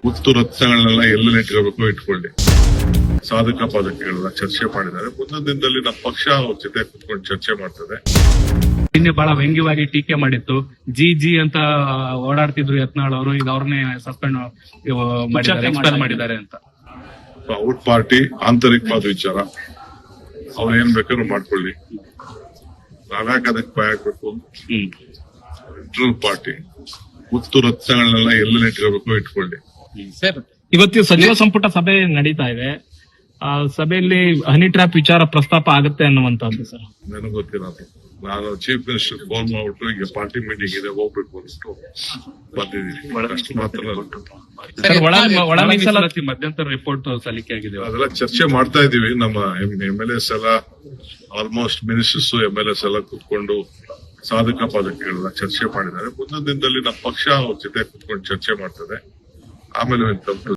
ಮುತ್ತು ರತ್ನಗಳನ್ನೆಲ್ಲ ಎಲ್ಲೆಲ್ಲಿ ಇಟ್ಕೋಬೇಕು ಇಟ್ಕೊಳ್ಳಿ. ಸಾಧಕ ಬಾಧಕಗಳನ್ನ ಚರ್ಚೆ ಮಾಡಿದ್ದಾರೆ. ಮುಂದಿನ ದಿನದಲ್ಲಿ ನಮ್ಮ ಪಕ್ಷ ಅವ್ರ ಜೊತೆ ಕುತ್ಕೊಂಡು ಚರ್ಚೆ ಮಾಡ್ತದೆ. ನಿನ್ನೆ ಬಹಳ ವ್ಯಂಗ್ಯವಾಗಿ ಟೀಕೆ ಮಾಡಿತ್ತು. ಜಿ ಅಂತ ಓಡಾಡ್ತಿದ್ರು ಯತ್ನಾಳ್ ಅವರು, ಈಗ ಅವ್ರನ್ನೇ ಸಸ್ಪೆಂಡ್ ಮಾಡಿದ್ದಾರೆ ಅಂತ. ಅವ್ರ ಪಾರ್ಟಿ ಆಂತರಿಕವಾದ ವಿಚಾರ, ಅವ್ರು ಏನ್ ಬೇಕಾದ್ರೂ ಮಾಡ್ಕೊಳ್ಳಿ. ನಾವ್ಯಾಕೆ ಅದಕ್ಕೆ ಭಯ ಹಾಕ್ಬೇಕು? Internal party. ಮುತ್ತು ರತ್ನಗಳನ್ನೆಲ್ಲ ಎಲ್ಲೆಲ್ಲಿ ಇಟ್ಕೋಬೇಕು ಇಟ್ಕೊಳ್ಳಿ. ಸರ್, ಇವತ್ತು ಸಚಿವ ಸಂಪುಟ ಸಭೆ ನಡೀತಾ ಇದೆ. ಆ ಸಭೆಯಲ್ಲಿ ಹನಿ ಟ್ರ್ಯಾಪ್ ವಿಚಾರ ಪ್ರಸ್ತಾಪ ಆಗುತ್ತೆ ಅನ್ನುವಂತದ್ದು ಸರ್. ನನಗೆ ಗೊತ್ತಿರೋದು, ನಾನು ಚೀಫ್ ಮಿನಿಸ್ಟರ್ ಫೋನ್ ಮಾಡ್ಬಿಟ್ಟು ಈಗ ಪಾರ್ಟಿ ಮೀಟಿಂಗ್ ಇದೆ ಹೋಗ್ಬೇಕು ಅಂದ್ಬಿಟ್ಟು ಬಂದಿದ್ದೀನಿ. ಅಷ್ಟು ಮಾತ್ರ. ಒಳ ಮೀಸಲಾತಿ ಮಧ್ಯಂತರ ರಿಪೋರ್ಟ್ ಸಲ್ಲಿಕೆ ಆಗಿದೆ. ಅದೆಲ್ಲ ಚರ್ಚೆ ಮಾಡ್ತಾ ಇದೀವಿ. ನಮ್ಮ MLAs ಎಲ್ಲ ಆಲ್ಮೋಸ್ಟ್ ಮಿನಿಸ್ಟರ್ಸ್ MLAs ಎಲ್ಲ ಕುತ್ಕೊಂಡು ಸಾಧಕ ಬಾಧಕಗಳನ್ನ ಚರ್ಚೆ ಮಾಡಿದ್ದಾರೆ. ಮುಂದಿನ ದಿನದಲ್ಲಿ ನಮ್ಮ ಪಕ್ಷ ಅವ್ರ ಜೊತೆ ಕುತ್ಕೊಂಡು ಚರ್ಚೆ ಮಾಡ್ತದೆ. ಆಮೇಲೆ